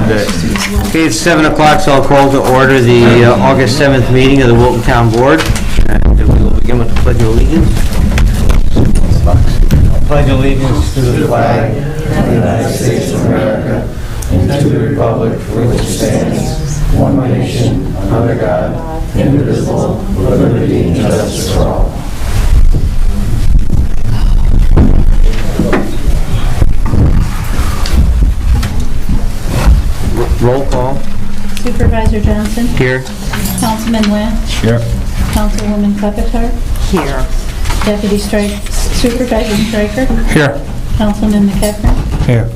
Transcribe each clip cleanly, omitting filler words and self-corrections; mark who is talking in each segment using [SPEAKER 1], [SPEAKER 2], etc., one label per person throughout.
[SPEAKER 1] Okay, it's 7 o'clock, so I'll call to order the August 7th meeting of the Wilton Town Board. And we will begin with the Pledge of Allegiance. I pledge allegiance to the flag
[SPEAKER 2] of the United States of America and to the republic for which it stands, one nation, under God, indivisible, with liberty and justice for all.
[SPEAKER 1] Roll call.
[SPEAKER 3] Supervisor Johnson?
[SPEAKER 1] Here.
[SPEAKER 3] Councilman Wynn?
[SPEAKER 1] Here.
[SPEAKER 3] Councilwoman Clevenger?
[SPEAKER 4] Here.
[SPEAKER 3] Deputy Supervisor Stryker?
[SPEAKER 1] Here.
[SPEAKER 3] Councilman McEachern?
[SPEAKER 1] Here.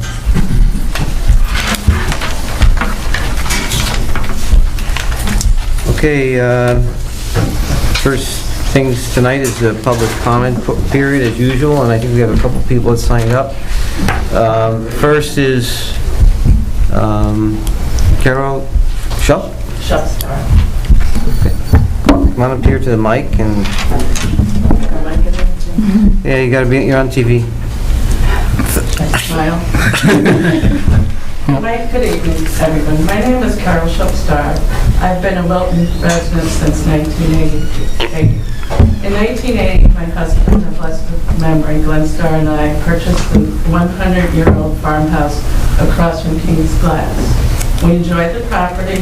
[SPEAKER 1] Okay, first things tonight is the public comment period as usual, and I think we have a couple people that signed up. First is Carol Schupp. Okay. Come on up here to the mic and yeah, you gotta be. You're on TV.
[SPEAKER 5] Smile. Good evening, everyone. My name is Carol Shupstar. I've been a Wilton resident since 1988. In 1980, my husband, of blessed memory, Glenn Starr, and I purchased the 100-year-old farmhouse across from King's Glass. We enjoyed the property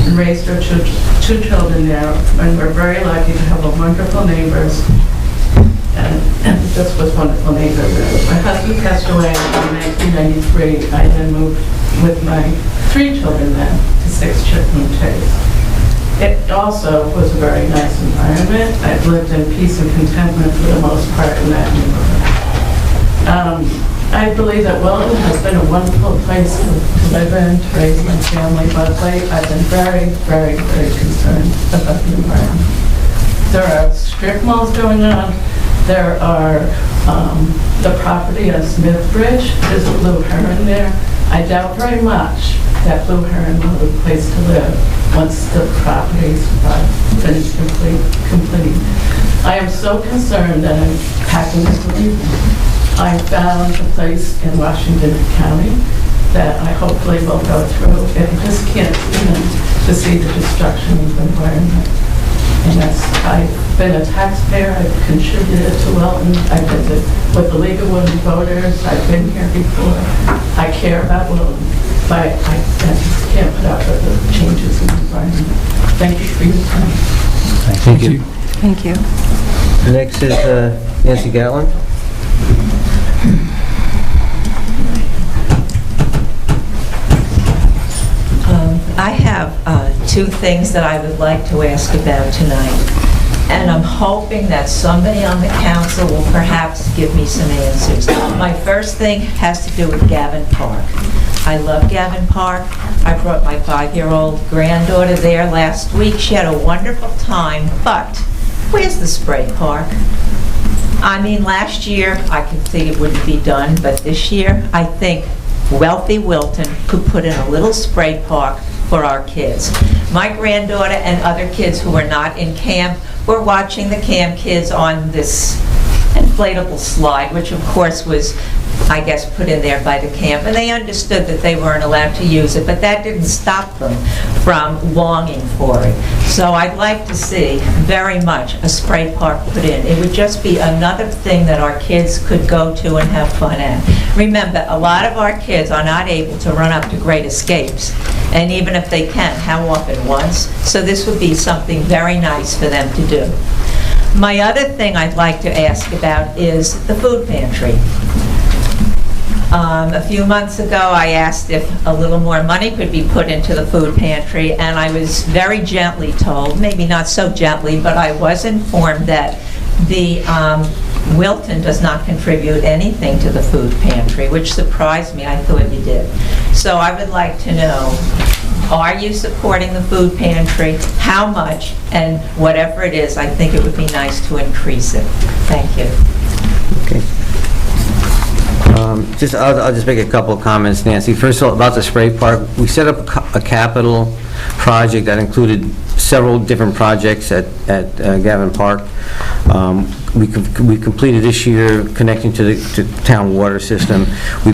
[SPEAKER 5] and raised our two children there, and we're very lucky to have wonderful neighbors. And this was wonderful neighborhood. My husband passed away in 1993. I then moved with my 3 children then to 6 Chipman Chase. It also was a very nice environment. I've lived in peace and contentment for the most part in that neighborhood. I believe that Wilton has been a wonderful place to live in, to raise my family, but of late I've been very, very, very concerned about the environment. There are strip malls going on. There are the property on Smith Bridge. There's a Blue Heron there. I doubt very much that Blue Heron will be a place to live once the properties are finished complete. I am so concerned that I'm packing to leave. I found a place in Washington County that I hopefully will go through. And I just can't even to see the destruction of the environment. And I've been a taxpayer, I've contributed to Wilton, I've been with the League of Women Voters, I've been here before. I care about Wilton, but I just can't put up with the changes in the environment. Thank you for your time.
[SPEAKER 1] Thank you.
[SPEAKER 4] Thank you.
[SPEAKER 1] Next is Nancy Gatlin.
[SPEAKER 4] I have 2 things that I would like to ask about tonight, and I'm hoping that somebody on the council will perhaps give me some answers. My first thing has to do with Gavin Park. I love Gavin Park. I brought my 5-year-old granddaughter there last week. She had a wonderful time, but where's the spray park? I mean, last year I could think it wouldn't be done, but this year I think wealthy Wilton could put in a little spray park for our kids. My granddaughter and other kids who were not in camp were watching the camp kids on this inflatable slide, which of course was, I guess, put in there by the camp, and they understood that they weren't allowed to use it, but that didn't stop them from longing for it. So I'd like to see very much a spray park put in. It would just be another thing that our kids could go to and have fun at. Remember, a lot of our kids are not able to run up to Great Escapes, and even if they can, how often? Once? So this would be something very nice for them to do. My other thing I'd like to ask about is the food pantry. A few months ago, I asked if a little more money could be put into the food pantry, and I was very gently told, maybe not so gently, but I was informed that the Wilton does not contribute anything to the food pantry, which surprised me. I thought you did. So I would like to know, are you supporting the food pantry? How much? And whatever it is, I think it would be nice to increase it. Thank you.
[SPEAKER 1] Okay. I'll just make a couple of comments, Nancy. First of all, about the spray park, we set up a capital project that included several different projects at Gavin Park. we completed this year connecting to the town water system. We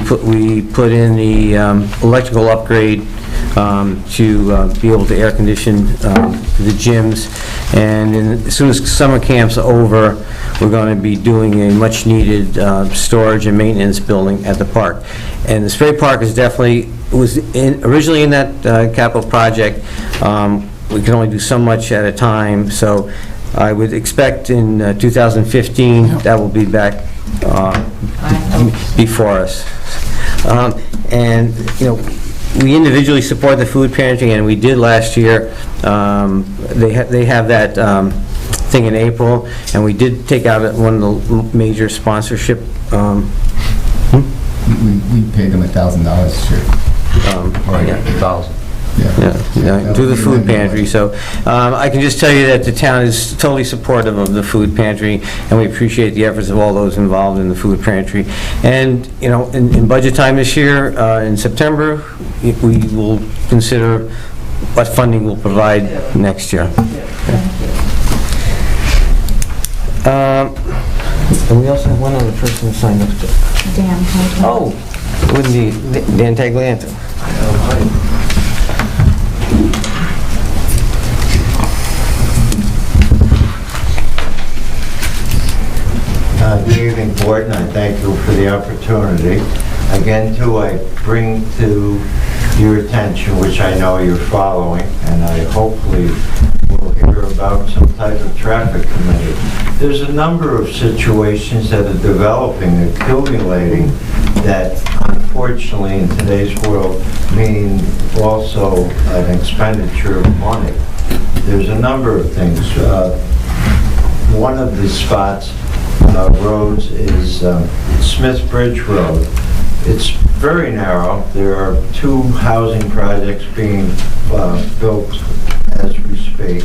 [SPEAKER 1] put in the electrical upgrade to be able to air condition the gyms, and as soon as summer camp's over, we're going to be doing a much-needed storage and maintenance building at the park. And the spray park is definitely, was originally in that capital project. We can only do so much at a time, so I would expect in 2015 that will be back before us. And, you know, we individually support the food pantry, and we did last year. They have that thing in April, and we did take out one of the major sponsorship.
[SPEAKER 6] We paid them $1,000 this year.
[SPEAKER 1] Yeah, to the food pantry. So I can just tell you that the town is totally supportive of the food pantry, and we appreciate the efforts of all those involved in the food pantry. And, you know, in budget time this year, in September, we will consider what funding we'll provide next year. And we also have one other person signed up.
[SPEAKER 3] Dan.
[SPEAKER 1] Oh, wouldn't be Dan Taglianto.
[SPEAKER 7] Good evening, Board, and I thank you for the opportunity. Again, too, I bring to your attention, which I know you're following, and I hopefully will hear about some type of traffic committee. There's a number of situations that are developing, accumulating, that unfortunately in today's world mean also an expenditure of money. There's a number of things. One of the spots roads is Smith Bridge Road. It's very narrow. There are 2 housing projects being built as we speak.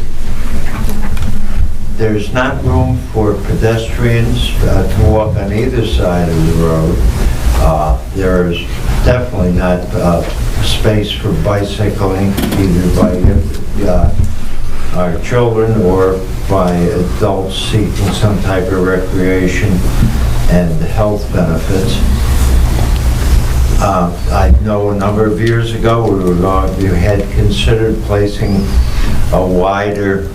[SPEAKER 7] There's not room for pedestrians to walk on either side of the road. There's definitely not space for bicycling, either by our children or by adults seeking some type of recreation and health benefits. I know a number of years ago we had considered placing a wider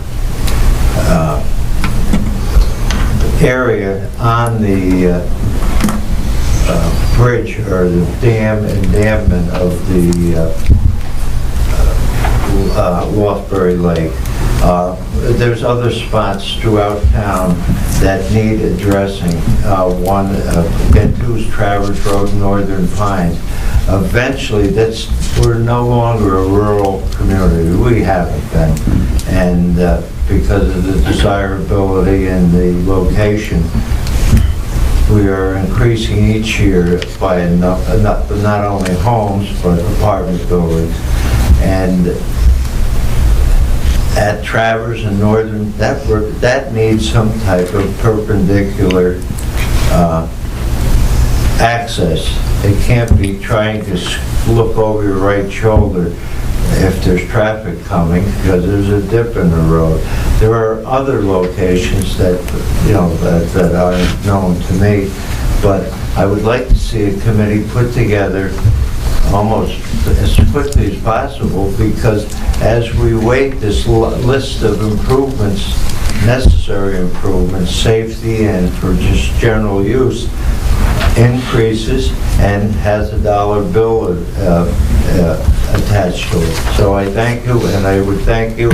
[SPEAKER 7] area on the bridge or the embankment of the Loftbury Lake. There's other spots throughout town that need addressing. One, again, 2 is Travers Road, Northern Pines. Eventually, we're no longer a rural community. We haven't been. And because of the desirability and the location, we are increasing each year by not only homes, but apartment buildings. And at Travers and Northern, that needs some type of perpendicular access. It can't be trying to look over your right shoulder if there's traffic coming, because there's a dip in the road. There are other locations that, you know, that aren't known to me, but I would like to see a committee put together almost as quickly as possible, because as we wait this list of improvements, necessary improvements, safety and for just general use, increases and has a dollar bill attached to it. So I thank you, and I would thank you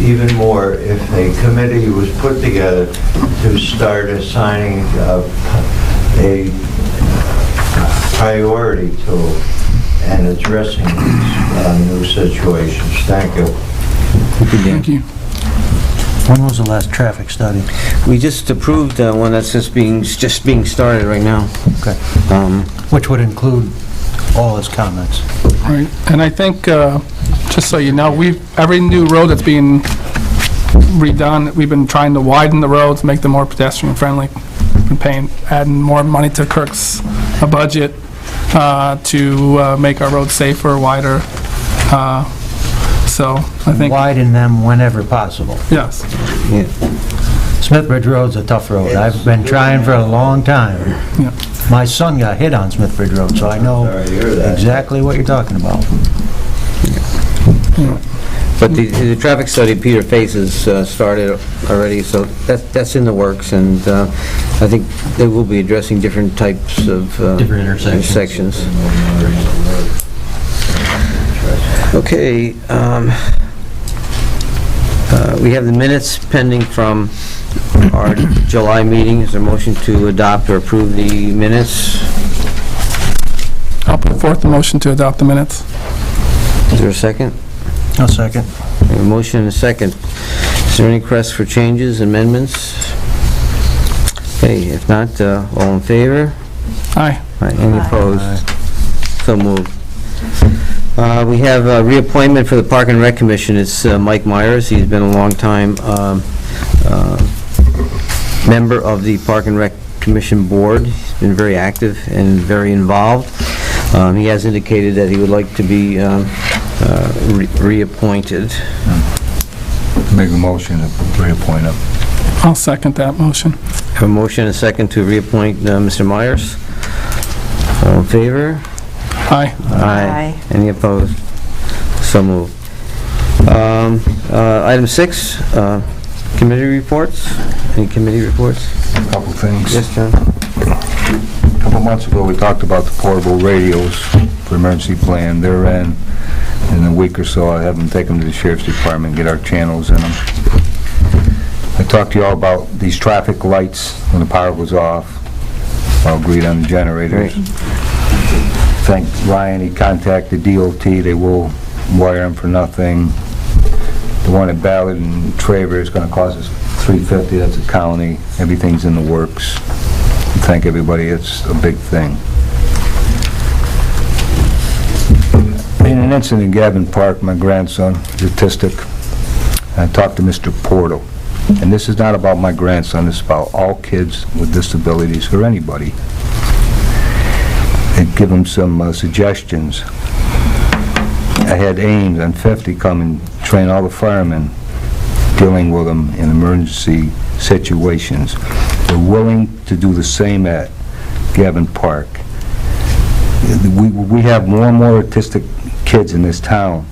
[SPEAKER 7] even more if a committee was put together to start assigning a priority to and addressing these new situations. Thank you.
[SPEAKER 8] Thank you. When was the last traffic study?
[SPEAKER 1] We just approved one that's just being started right now.
[SPEAKER 8] Okay. Which would include all his comments.
[SPEAKER 5] Right, and I think, just so you know, every new road that's being redone, we've been trying to widen the roads, make them more pedestrian friendly. We've been adding more money to Kirk's budget to make our roads safer, wider. So I think,
[SPEAKER 8] Widen them whenever possible.
[SPEAKER 5] yes.
[SPEAKER 1] Yeah.
[SPEAKER 8] Smithbridge Road's a tough road. I've been trying for a long time.
[SPEAKER 9] Yeah.
[SPEAKER 8] My son got hit on Smithbridge Road, so I know
[SPEAKER 7] Sorry to hear that.
[SPEAKER 8] exactly what you're talking about.
[SPEAKER 1] But the traffic study Peter faces started already, so that's in the works, and I think they will be addressing different types of
[SPEAKER 8] Different intersections.
[SPEAKER 1] Okay, we have the minutes pending from our July meeting. Is there a motion to adopt or approve the minutes?
[SPEAKER 9] I'll put forth the motion to adopt the minutes.
[SPEAKER 1] Is there a second?
[SPEAKER 8] I'll second.
[SPEAKER 1] We have a motion and a second. Is there any requests for changes, amendments? Okay, if not, all in favor?
[SPEAKER 9] Aye.
[SPEAKER 1] Any opposed? So moved. We have a reappointment for the Park and Rec Commission. It's Mike Myers. He's been a long time member of the Park and Rec Commission Board. He's been very active and very involved. He has indicated that he would like to be reappointed.
[SPEAKER 2] Make a motion to reappoint him.
[SPEAKER 9] I'll second that motion.
[SPEAKER 1] Have a motion and a second to reappoint Mr. Myers. All in favor?
[SPEAKER 9] Aye.
[SPEAKER 1] Aye. Any opposed? So moved. Item 6, committee reports. Any committee reports?
[SPEAKER 2] Couple things.
[SPEAKER 1] Yes, John?
[SPEAKER 2] A couple months ago, we talked about the portable radios for emergency plan. They're in a week or so. I have them take them to the sheriff's department, get our channels in them. I talked to you all about these traffic lights when the power was off. All agreed on the generators.
[SPEAKER 1] Great.
[SPEAKER 2] Thank Ryan, he contacted DOT. They will wire them for nothing. The one at Ballard and Traver is going to cost us $350. That's a county. Everything's in the works. Thank everybody. It's a big thing. In an incident in Gavin Park, my grandson, autistic, I talked to Mr. Portal. And this is not about my grandson. This is about all kids with disabilities or anybody. And give him some suggestions. I had Ames on 50 come and train all the firemen dealing with them in emergency situations. They're willing to do the same at Gavin Park. We have more and more autistic kids in this town.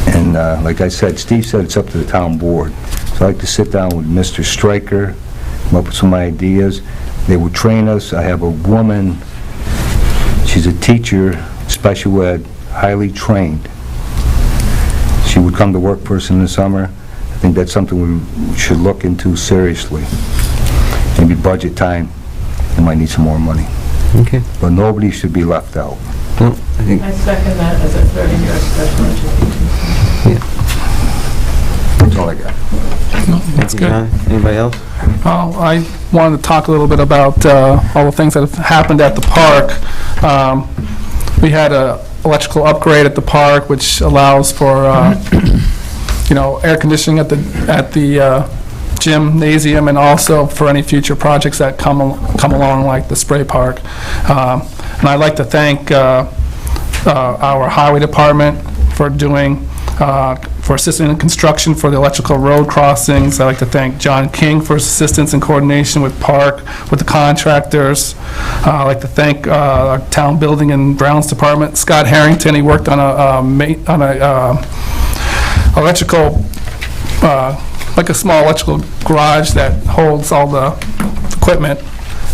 [SPEAKER 2] And like I said, Steve said it's up to the town board. So I'd like to sit down with Mr. Stryker, come up with some ideas. They will train us. I have a woman, she's a teacher, special ed, highly trained. She would come to work for us in the summer. I think that's something we should look into seriously. Maybe budget time, they might need some more money.
[SPEAKER 1] Okay.
[SPEAKER 2] But nobody should be left out.
[SPEAKER 1] No, I think,
[SPEAKER 5] I second that as a 30-year special education.
[SPEAKER 2] That's all I got.
[SPEAKER 9] That's good.
[SPEAKER 1] John, anybody else?
[SPEAKER 9] I wanted to talk a little bit about all the things that have happened at the park. We had an electrical upgrade at the park, which allows for, air conditioning at the gymnasium, and also for any future projects that come along, like the spray park. And I'd like to thank our highway department for assisting in construction for the electrical road crossings. I'd like to thank John King for his assistance and coordination with Park, with the contractors. I'd like to thank our town building and grounds department. Scott Harrington, he worked on a electrical, like a small electrical garage that holds all the equipment,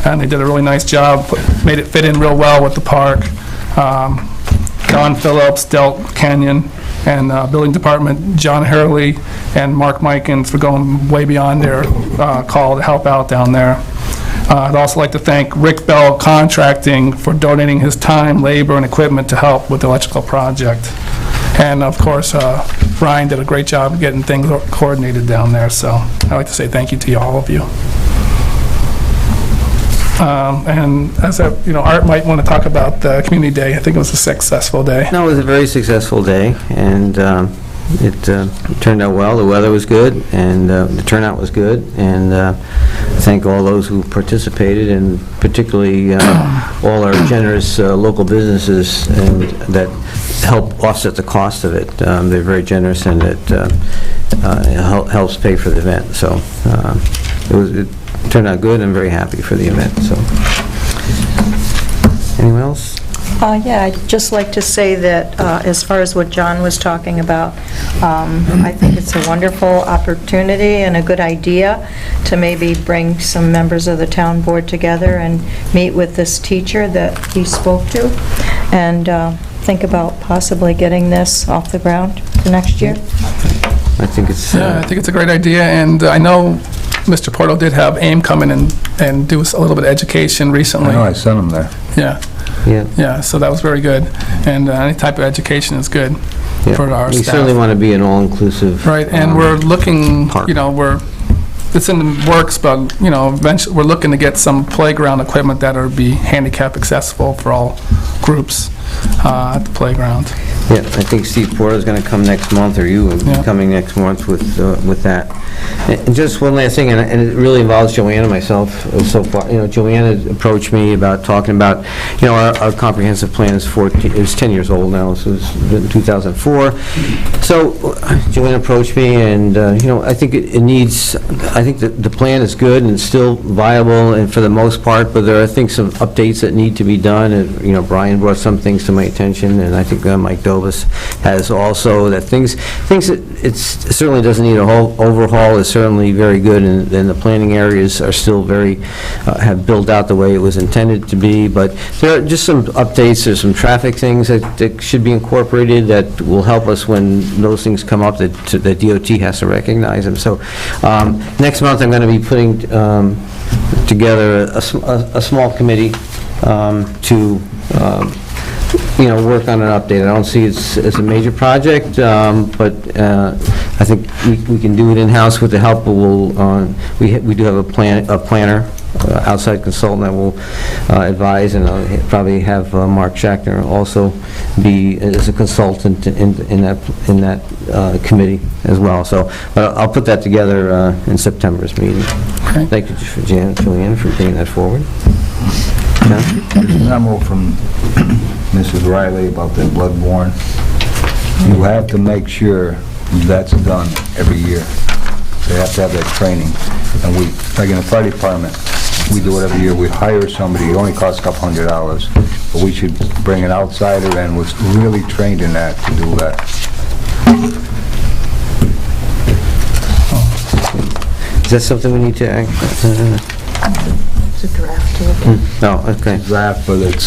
[SPEAKER 9] and they did a really nice job, made it fit in real well with the park. Don Phillips, Delt Canyon, and building department, John Hurley and Mark Mikens for going way beyond their call to help out down there. I'd also like to thank Rick Bell Contracting for donating his time, labor, and equipment to help with the electrical project. And of course, Ryan did a great job getting things coordinated down there, so I'd like to say thank you to all of you. And as Art might want to talk about the community day. I think it was a successful day.
[SPEAKER 1] No, it was a very successful day, and it turned out well. The weather was good, and the turnout was good, and thank all those who participated, and particularly all our generous local businesses and that help offset the cost of it. They're very generous, and it helps pay for the event. So it turned out good. I'm very happy for the event, so. Anyone else?
[SPEAKER 10] Yeah, I'd just like to say that as far as what John was talking about, I think it's a wonderful opportunity and a good idea to maybe bring some members of the town board together and meet with this teacher that he spoke to, and think about possibly getting this off the ground for next year.
[SPEAKER 1] I think it's...
[SPEAKER 9] Yeah, I think it's a great idea, and I know Mr. Porto did have AIM come in and do a little bit of education recently.
[SPEAKER 2] I know, I sent them there.
[SPEAKER 9] Yeah,
[SPEAKER 1] Yeah.
[SPEAKER 9] so that was very good. And any type of education is good
[SPEAKER 1] Yeah.
[SPEAKER 9] for our
[SPEAKER 1] We
[SPEAKER 9] staff.
[SPEAKER 1] certainly want to be an all-inclusive...
[SPEAKER 9] Right, and we're looking,
[SPEAKER 1] park.
[SPEAKER 9] it's in the works, but, eventually, we're looking to get some playground equipment that will be handicap accessible for all groups at the playground.
[SPEAKER 1] Yeah, I think Steve Porter's going to come next month, or you will be
[SPEAKER 9] Yeah.
[SPEAKER 1] coming next month with that. And just one last thing, and it really involves Joanna and myself so far. Joanna approached me about talking about, our comprehensive plan is 10 years old now, so it's in 2004. So Joanna approached me, and, I think I think the plan is good and still viable, and for the most part, but there are, I think, some updates that need to be done, and, Brian brought some things to my attention, and I think Mike Dovis has also, that things that it certainly doesn't need a whole overhaul is certainly very good, and the planning areas are still very, have built out the way it was intended to be, but there are just some updates, there's some traffic things that should be incorporated that will help us when those things come up that DOT has to recognize them. So next month, I'm going to be putting together a small committee to work on an update. I don't see it as a major project, but I think we can do it in-house with the help of, we do have a planner, outside consultant that will advise, and I'll probably have Mark Schachtner also be as a consultant in that committee as well. So, but I'll put that together in September's meeting.
[SPEAKER 9] Okay.
[SPEAKER 1] Thank you, Joanne, for bringing that forward. John?
[SPEAKER 2] Memo from Mrs. Riley about the bloodborne. You have to make sure that's done every year. They have to have that training. And we, like in the fire department, we do it every year. We hire somebody, it only costs a couple $100, but we should bring an outsider in who's really trained in that to do that.
[SPEAKER 1] Is that something we need to act?
[SPEAKER 10] It's a draft to look at.
[SPEAKER 1] No, okay.
[SPEAKER 2] Draft, but it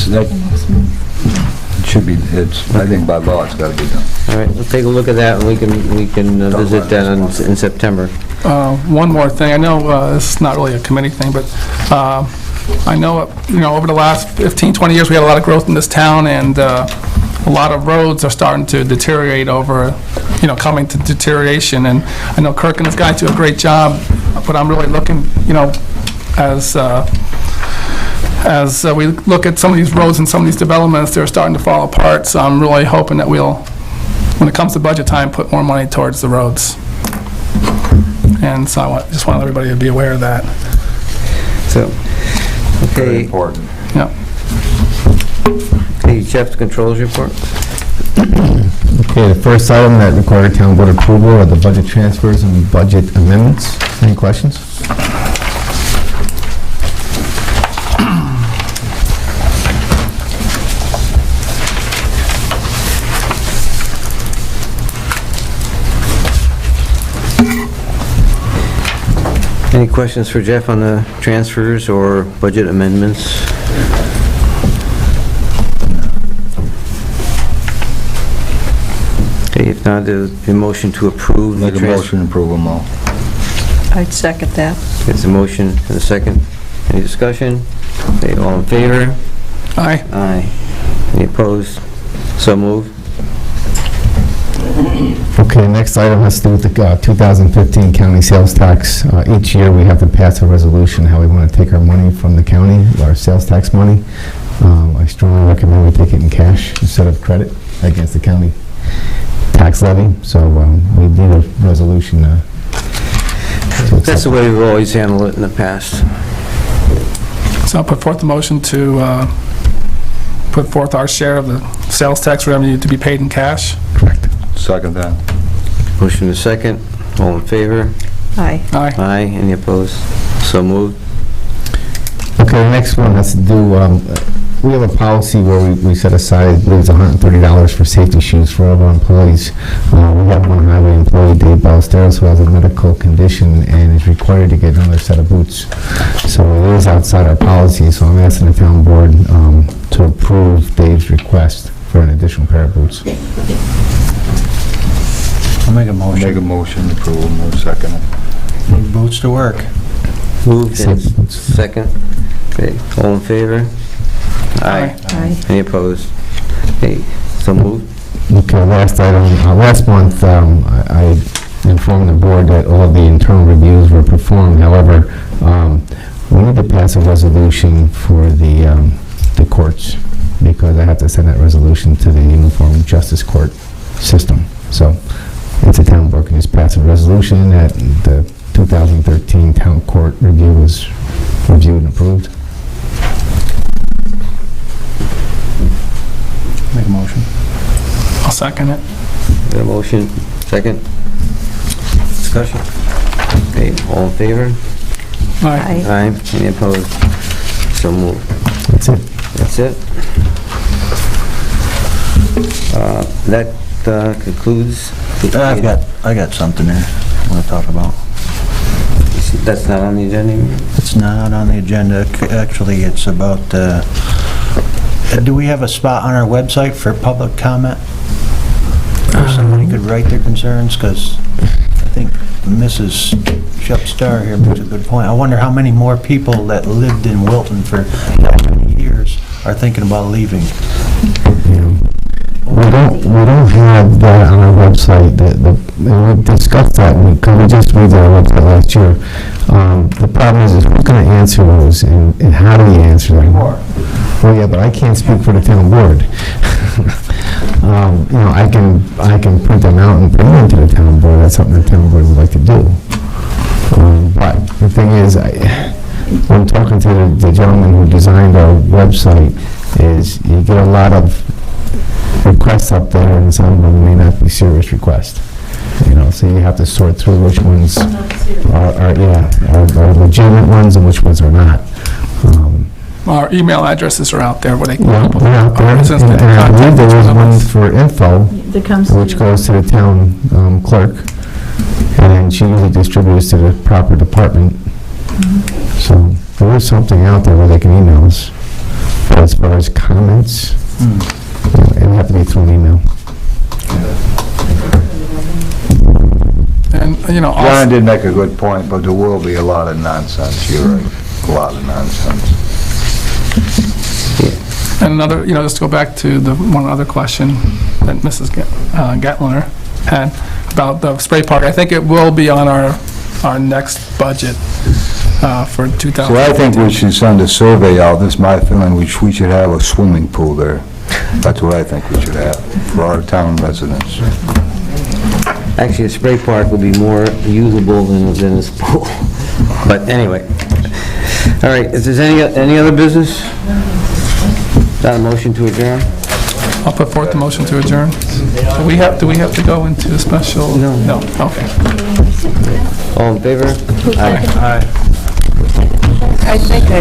[SPEAKER 2] should be, I think by law, it's got to be done.
[SPEAKER 1] All right, we'll take a look at that, and we can visit that in September.
[SPEAKER 9] One more thing, I know this is not really a committee thing, but I know, over the last 15, 20 years, we had a lot of growth in this town, and a lot of roads are starting to deteriorate over, coming to deterioration, and I know Kirk and his guys do a great job, but I'm really looking, as we look at some of these roads and some of these developments, they're starting to fall apart, so I'm really hoping that we'll, when it comes to budget time, put more money towards the roads. And so I just want everybody to be aware of that.
[SPEAKER 1] So,
[SPEAKER 2] Very
[SPEAKER 1] okay,
[SPEAKER 2] important.
[SPEAKER 9] Yeah.
[SPEAKER 1] okay, Jeff, the controls report?
[SPEAKER 6] Okay, the first item that required town board approval are the budget transfers and budget amendments. Any questions?
[SPEAKER 1] Any questions for Jeff on the transfers or budget amendments? Okay, if not, the motion to approve the
[SPEAKER 2] Make a
[SPEAKER 1] transfer.
[SPEAKER 2] motion to approve them all.
[SPEAKER 10] I'd second that.
[SPEAKER 1] It's a motion and a second. Any discussion? Okay, all in favor?
[SPEAKER 9] Aye.
[SPEAKER 1] Aye. Any opposed? So moved.
[SPEAKER 6] Okay, next item has to do with the 2015 county sales tax. Each year, we have to pass a resolution how we want to take our money from the county, our sales tax money. I strongly recommend we take it in cash instead of credit against the county tax levy, so we need a resolution to accept.
[SPEAKER 1] That's the way we've always handled it in the past.
[SPEAKER 9] So I'll put forth the motion to put forth our share of the sales tax revenue to be paid in cash.
[SPEAKER 6] Correct.
[SPEAKER 2] Second that.
[SPEAKER 1] Motion is second. All in favor?
[SPEAKER 10] Aye.
[SPEAKER 9] Aye.
[SPEAKER 1] Aye. Any opposed? So moved.
[SPEAKER 6] Okay, the next one has to do, we have a policy where we set aside, I believe it's $130 for safety shoes for all of our employees. We have one highway employee, Dave Ballesteros, who has a medical condition and is required to get another set of boots. So it is outside our policy, so I'm asking the town board to approve Dave's request for an additional pair of boots.
[SPEAKER 8] I'll make a
[SPEAKER 2] Make a
[SPEAKER 8] motion.
[SPEAKER 2] motion to approve, no second.
[SPEAKER 8] Need boots to work.
[SPEAKER 1] Moved and
[SPEAKER 6] Safety boots.
[SPEAKER 1] second. Okay, all in favor? Aye.
[SPEAKER 10] Aye.
[SPEAKER 1] Any opposed? Okay, so moved.
[SPEAKER 6] Okay, last item, last month, I informed the board that all of the internal reviews were performed. However, we need to pass a resolution for the courts, because I have to send that resolution to the Uniform Justice Court system. So, if the town board can just pass a resolution that the 2013 town court review was reviewed and approved.
[SPEAKER 8] Make a motion.
[SPEAKER 9] I'll second it.
[SPEAKER 1] Got a motion, second. Discussion. Okay, all in favor?
[SPEAKER 9] Aye.
[SPEAKER 10] Aye.
[SPEAKER 1] Aye. Any opposed? So moved.
[SPEAKER 6] That's it.
[SPEAKER 1] That's it. That concludes.
[SPEAKER 8] I got something there I want to talk about.
[SPEAKER 1] That's not on the agenda?
[SPEAKER 8] It's not on the agenda. Actually, it's about, do we have a spot on our website for public comment? Where somebody could write their concerns? Because I think Mrs. Shupstar here makes a good point. I wonder how many more people that lived in Wilton for that many years are thinking about leaving.
[SPEAKER 6] We don't have that on our website. And we discussed that, because we just redid our website last year. The problem is who's going to answer those, and how do you answer them? Well, yeah, but I can't speak for the town board. I can print them out and bring them to the town board. That's something the town board would like to do. But the thing is, when talking to the gentleman who designed our website, is you get a lot of requests up there, and some of them may not be serious requests. So you have to sort through which ones are legitimate ones and which ones are not.
[SPEAKER 9] Our email addresses are out there where they can.
[SPEAKER 6] Yeah, they're out there. And I believe there is one for info,
[SPEAKER 3] That comes to
[SPEAKER 6] which
[SPEAKER 3] you.
[SPEAKER 6] goes to the town clerk, and then she usually distributes to the proper department. So there is something out there where they can email us. But as far as comments, it would have to be through an email.
[SPEAKER 9] And,
[SPEAKER 2] John
[SPEAKER 9] also,
[SPEAKER 2] did make a good point, but there will be a lot of nonsense, you're right, a lot of nonsense.
[SPEAKER 9] and another, just to go back to the one other question that Mrs. Gatliner had about the spray park. I think it will be on our next budget for 2000.
[SPEAKER 2] So I think we should send a survey out, this is my feeling, which we should have a swimming pool there. That's what I think we should have for our town residents.
[SPEAKER 1] Actually, a spray park would be more usable than this pool. But anyway. All right, is there any other business? Not a motion to adjourn?
[SPEAKER 9] I'll put forth the motion to adjourn. Do we have to go into a special?
[SPEAKER 1] No.
[SPEAKER 9] No, okay.
[SPEAKER 1] All in favor? Aye.
[SPEAKER 9] Aye.
[SPEAKER 10] I think I